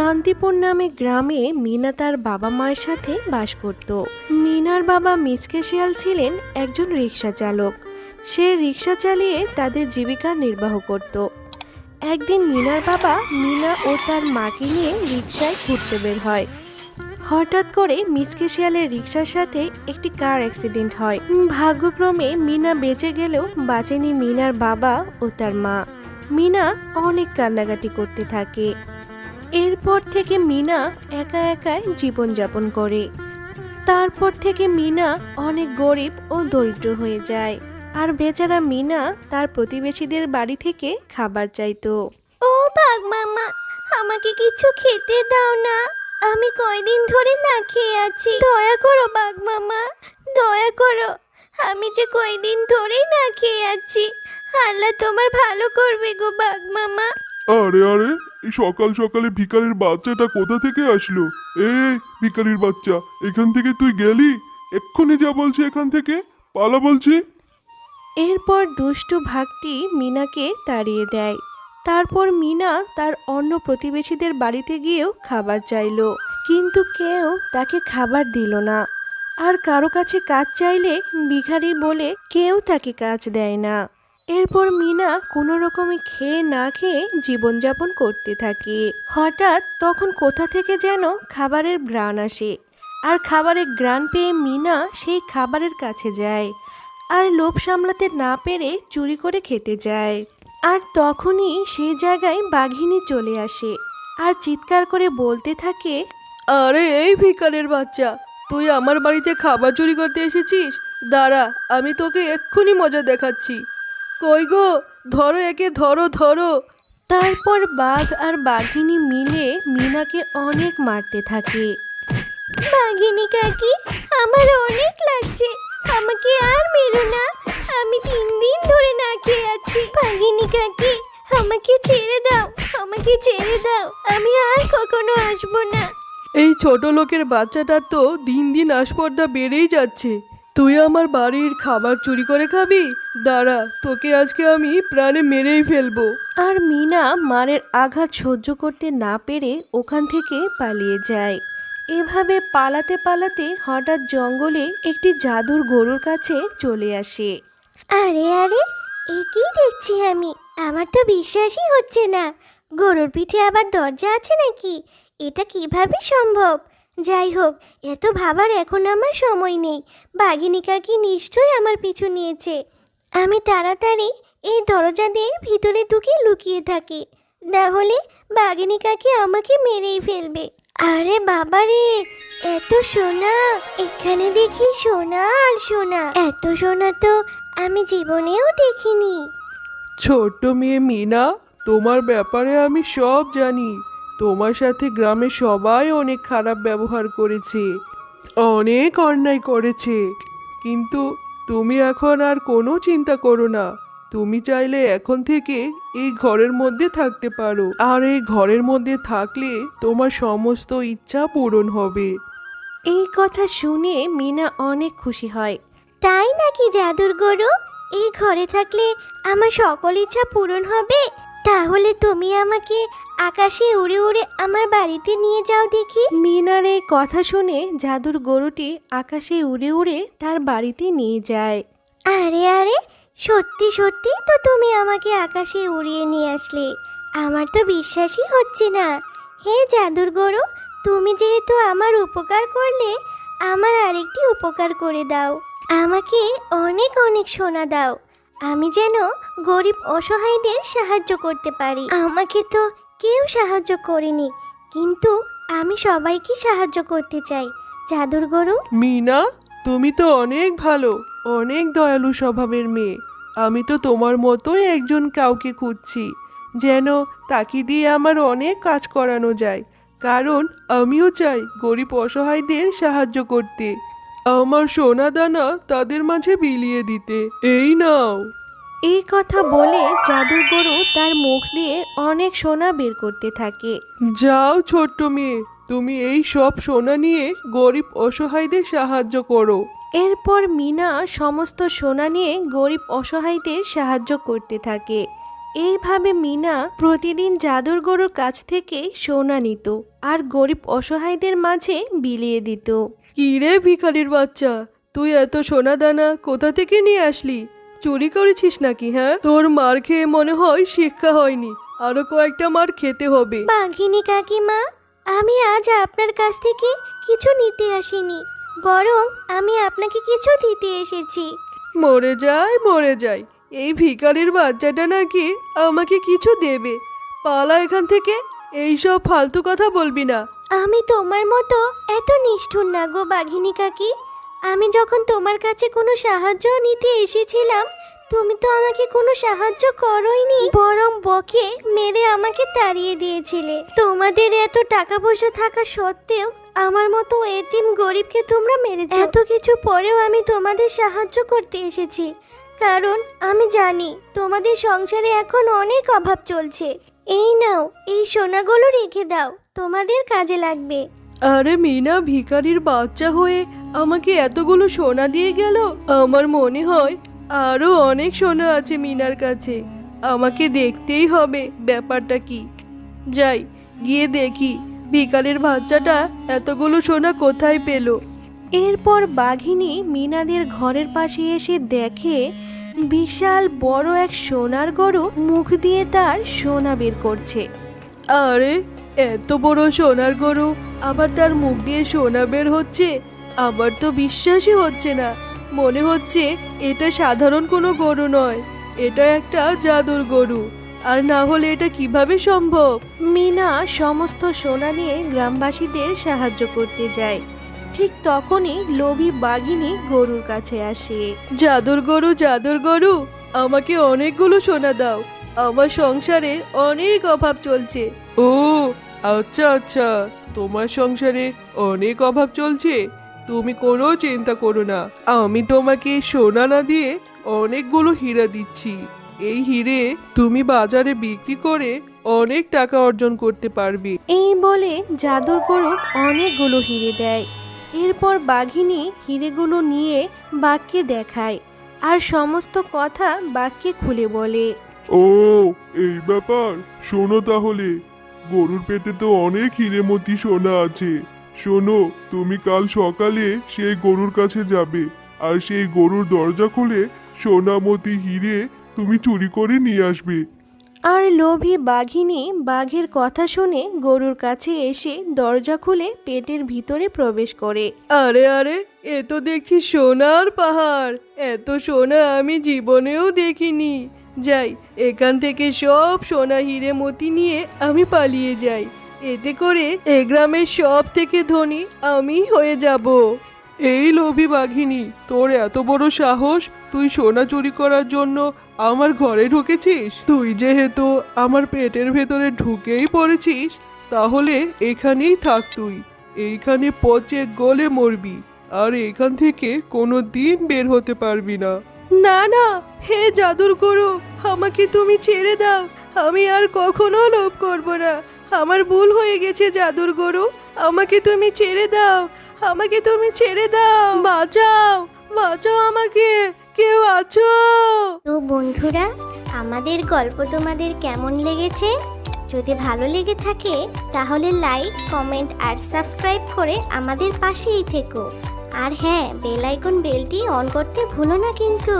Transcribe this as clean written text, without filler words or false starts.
শান্তিপুর নামে গ্রামে মিনা তার বাবা মায়ের সাথে বাস করত। মিনার বাবা মিচকে শিয়াল ছিলেন একজন রিক্সা চালক। সে রিক্সা চালিয়ে তাদের জীবিকা নির্বাহ করত। একদিন মিনার বাবা মিনা ও তার মাকে নিয়ে রিক্সায় ঘুরতে বের হয়। হঠাৎ করে মিচকে শিয়ালের রিক্সার সাথে একটি কার অ্যাক্সিডেন্ট হয়। ভাগ্যক্রমে মিনা বেঁচে গেলেও বাঁচেনি মিনার বাবা ও তার মা। মিনা অনেক কান্নাকাটি করতে থাকে। এরপর থেকে মিনা একা একাই জীবনযাপন করে। তারপর থেকে মিনা অনেক গরিব ও দরিদ্র হয়ে যায়। আর বেচারা মিনা তার প্রতিবেশীদের বাড়ি থেকে খাবার চাইতো। ও বাঘ মামা, আমাকে কিছু খেতে দাও না, আমি কয়দিন ধরে না খেয়ে আছি। দয়া করো বাঘ মামা, দয়া করো, আমি যে কয়দিন ধরেই না খেয়ে আছি। আল্লাহ তোমার ভালো করবে গো বাঘ মামা। আরে আরে, এই সকাল সকালে ভিখারির বাচ্চাটা কোথা থেকে আসলো? এই ভিখারির বাচ্চা, এখান থেকে তুই গেলি? এক্ষুনি যা বলছি, এখান থেকে পালা বলছি। এরপর দুষ্টু ভাগটি মিনাকে তাড়িয়ে দেয়। তারপর মিনা তার অন্য প্রতিবেশীদের বাড়িতে গিয়েও খাবার চাইলো, কিন্তু কেউ তাকে খাবার দিল না। আর কারো কাছে কাজ চাইলে ভিখারি বলে কেউ তাকে কাজ দেয় না। এরপর মিনা কোনো রকমে খেয়ে না খেয়ে জীবনযাপন করতে থাকে। হঠাৎ তখন কোথা থেকে যেন খাবারের ঘ্রাণ আসে। আর খাবারের ঘ্রাণ পেয়ে মিনা সেই খাবারের কাছে যায়। আর লোভ সামলাতে না পেরে চুরি করে খেতে যায়। আর তখনই সেই জায়গায় বাঘিনী চলে আসে আর চিৎকার করে বলতে থাকে, আরে এই ভিখারির বাচ্চা, তুই আমার বাড়িতে খাবার চুরি করতে এসেছিস? দাঁড়া, আমি তোকে এক্ষুনি মজা দেখাচ্ছি। কই গো, ধরো একে, ধরো ধরো। তারপর বাঘ আর বাঘিনী মিলে মিনাকে অনেক মারতে থাকে। বাঘিনী কাকি, আমার অনেক লাগছে, আমাকে আর মেরো না, আমি 3 দিন ধরে না খেয়ে আছি। বাঘিনী কাকি, আমাকে ছেড়ে দাও, আমাকে ছেড়ে দাও, আমি আর কখনো আসবো না। এই ছোট লোকের বাচ্চাটার তো দিন দিন আসপর্দা বেড়েই যাচ্ছে। তুই আমার বাড়ির খাবার চুরি করে খাবি? দাঁড়া, তোকে আজকে আমি প্রাণে মেরেই ফেলবো। আর মিনা মারের আঘাত সহ্য করতে না পেরে ওখান থেকে পালিয়ে যায়। এভাবে পালাতে পালাতে হঠাৎ জঙ্গলে একটি জাদুর গরুর কাছে চলে আসে। আরে আরে, এ কি দেখছি আমি, আমার তো বিশ্বাসই হচ্ছে না। গরুর পিঠে আবার দরজা আছে নাকি? এটা কিভাবে সম্ভব? যাই হোক, এত ভাবার এখন আমার সময় নেই। বাঘিনী কাকি নিশ্চয়ই আমার পিছু নিয়েছে। আমি তাড়াতাড়ি এই দরজা দিয়ে ভিতরে ঢুকে লুকিয়ে থাকি, না হলে বাঘিনী কাকি আমাকে মেরেই ফেলবে। আরে বাবা রে, এত সোনা! এখানে দেখি সোনা আর সোনা, এত সোনা তো আমি জীবনেও দেখিনি। ছোট্ট মেয়ে মিনা, তোমার ব্যাপারে আমি সব জানি। তোমার সাথে গ্রামে সবাই অনেক খারাপ ব্যবহার করেছে, অনেক অন্যায় করেছে, কিন্তু তুমি এখন আর কোনো চিন্তা করো না। তুমি চাইলে এখন থেকে এই ঘরের মধ্যে থাকতে পারো, আর এই ঘরের মধ্যে থাকলে তোমার সমস্ত ইচ্ছা পূরণ হবে। এই কথা শুনে মিনা অনেক খুশি হয়। তাই নাকি জাদুর গরু? এই ঘরে থাকলে আমার সকল ইচ্ছা পূরণ হবে? তাহলে তুমি আমাকে আকাশে উড়ে উড়ে আমার বাড়িতে নিয়ে যাও দেখি। মিনার এই কথা শুনে জাদুর গরুটি আকাশে উড়ে উড়ে তার বাড়িতে নিয়ে যায়। আরে আরে, সত্যি সত্যি তো তুমি আমাকে আকাশে উড়িয়ে নিয়ে আসলে, আমার তো বিশ্বাসই হচ্ছে না। হে জাদুর গরু, তুমি যেহেতু আমার উপকার করলে, আমার আরেকটি উপকার করে দাও। আমাকে অনেক অনেক সোনা দাও, আমি যেন গরিব অসহায়দের সাহায্য করতে পারি। আমাকে তো কেউ সাহায্য করেনি, কিন্তু আমি সবাইকে সাহায্য করতে চাই। জাদুর গরু, মিনা, তুমি তো অনেক ভালো, অনেক দয়ালু স্বভাবের মেয়ে। আমি তো তোমার মতোই একজন কাউকে খুঁজছি, যেন তাকে দিয়ে আমার অনেক কাজ করানো যায়, কারণ আমিও চাই গরিব অসহায়দের সাহায্য করতে, আমার সোনা দানা তাদের মাঝে বিলিয়ে দিতে। এই নাও। এই কথা বলে জাদুর গরু তার মুখ দিয়ে অনেক সোনা বের করতে থাকে। যাও ছোট্ট মেয়ে, তুমি এই সব সোনা নিয়ে গরিব অসহায়দের সাহায্য করো। এরপর মিনা সমস্ত সোনা নিয়ে গরিব অসহায়দের সাহায্য করতে থাকে। এইভাবে মিনা প্রতিদিন জাদুর গরুর কাছ থেকে সোনা নিত। আর গরিব অসহায়দের মাঝে বিলিয়ে দিত। কি রে ভিখারির বাচ্চা, তুই এত সোনা দানা কোথা থেকে নিয়ে আসলি? চুরি করেছিস নাকি? হ্যাঁ, তোর মার খেয়ে মনে হয় শিক্ষা হয়নি, আরো কয়েকটা মার খেতে হবে। বাঘিনী কাকিমা, আমি আজ আপনার কাছ থেকে কিছু নিতে আসিনি, বরং আমি আপনাকে কিছু দিতে এসেছি। মরে যায় মরে যায়, এই ভিখারির বাচ্চাটা নাকি আমাকে কিছু দেবে। পালা এখান থেকে, এইসব ফালতু কথা বলবি না। আমি তোমার মতো এত নিষ্ঠুর না গো বাঘিনী কাকি। আমি যখন তোমার কাছে কোনো সাহায্য নিতে এসেছিলাম, তুমি তো আমাকে কোনো সাহায্য করোইনি, বরং বকে মেরে আমাকে তাড়িয়ে দিয়েছিলে। তোমাদের এত টাকা পয়সা থাকা সত্ত্বেও আমার মতো এতিম গরিবকে তোমরা মেরেছো। এত কিছু পরেও আমি তোমাদের সাহায্য করতে এসেছি, কারণ আমি জানি তোমাদের সংসারে এখন অনেক অভাব চলছে। এই নাও, এই সোনাগুলো রেখে দাও, তোমাদের কাজে লাগবে। আরে মিনা ভিখারির বাচ্চা হয়ে আমাকে এতগুলো সোনা দিয়ে গেল। আমার মনে হয় আরো অনেক সোনা আছে মিনার কাছে, আমাকে দেখতেই হবে ব্যাপারটা কি। যাই গিয়ে দেখি ভিখারির বাচ্চাটা এতগুলো সোনা কোথায় পেল। এরপর বাঘিনী মিনাদের ঘরের পাশে এসে দেখে বিশাল বড় এক সোনার গরু মুখ দিয়ে তার সোনা বের করছে। আরে এত বড় সোনার গরু আবার তার মুখ দিয়ে সোনা বের হচ্ছে, আমার তো বিশ্বাসই হচ্ছে না। মনে হচ্ছে এটা সাধারণ কোনো গরু নয়, এটা একটা জাদুর গরু। আর না হলে এটা কিভাবে সম্ভব? মিনা সমস্ত সোনা নিয়ে গ্রামবাসীদের সাহায্য করতে যায়। ঠিক তখনই লোভী বাঘিনী গরুর কাছে আসে। জাদুর গরু, আমাকে অনেকগুলো সোনা দাও, আমার সংসারে অনেক অভাব চলছে। ও আচ্ছা আচ্ছা, তোমার সংসারে অনেক অভাব চলছে, তুমি কোনো চিন্তা করো না, আমি তোমাকে সোনা না দিয়ে অনেকগুলো হীরা দিচ্ছি। এই হিরে তুমি বাজারে বিক্রি করে অনেক টাকা অর্জন করতে পারবে। এই বলে জাদুর গরু অনেকগুলো হিরে দেয়। এরপর বাঘিনী হিরেগুলো নিয়ে বাঘকে দেখায় আর সমস্ত কথা বাঘকে খুলে বলে। ও এই ব্যাপার, শোনো তাহলে, গরুর পেটে তো অনেক হিরেমতি সোনা আছে। শোনো, তুমি কাল সকালে সেই গরুর কাছে যাবে, আর সেই গরুর দরজা খুলে সোনামতি হিরে তুমি চুরি করে নিয়ে আসবে। আর লোভী বাঘিনী বাঘের কথা শুনে গরুর কাছে এসে দরজা খুলে পেটের ভিতরে প্রবেশ করে। আরে আরে, এ তো দেখছি সোনার পাহাড়, এত সোনা আমি জীবনেও দেখিনি। যাই, এখান থেকে সব সোনা হিরে মতি নিয়ে আমি পালিয়ে যাই, এতে করে এ গ্রামের সব থেকে ধনী আমি হয়ে যাব। এই লোভী বাঘিনী, তোর এত বড় সাহস, তুই সোনা চুরি করার জন্য আমার ঘরে ঢুকেছিস? তুই যেহেতু আমার পেটের ভেতরে ঢুকেই পড়েছিস, তাহলে এখানেই থাক তুই, এইখানে পচে গলে মরবি, আর এখান থেকে কোনো দিন বের হতে পারবি না। না না, হে জাদুর গরু, আমাকে তুমি ছেড়ে দাও, আমি আর কখনো লোভ করব না। আমার ভুল হয়ে গেছে জাদুর গরু, আমাকে তুমি ছেড়ে দাও, আমাকে তুমি ছেড়ে দাও, বাঁচাও বাঁচাও আমাকে, কেউ আছো? তো বন্ধুরা, আমাদের গল্প তোমাদের কেমন লেগেছে? যদি ভালো লেগে থাকে তাহলে লাইক, কমেন্ট আর সাবস্ক্রাইব করে আমাদের পাশেই থেকো। আর হ্যাঁ, বেল আইকন বেলটি অন করতে ভুলো না কিন্তু।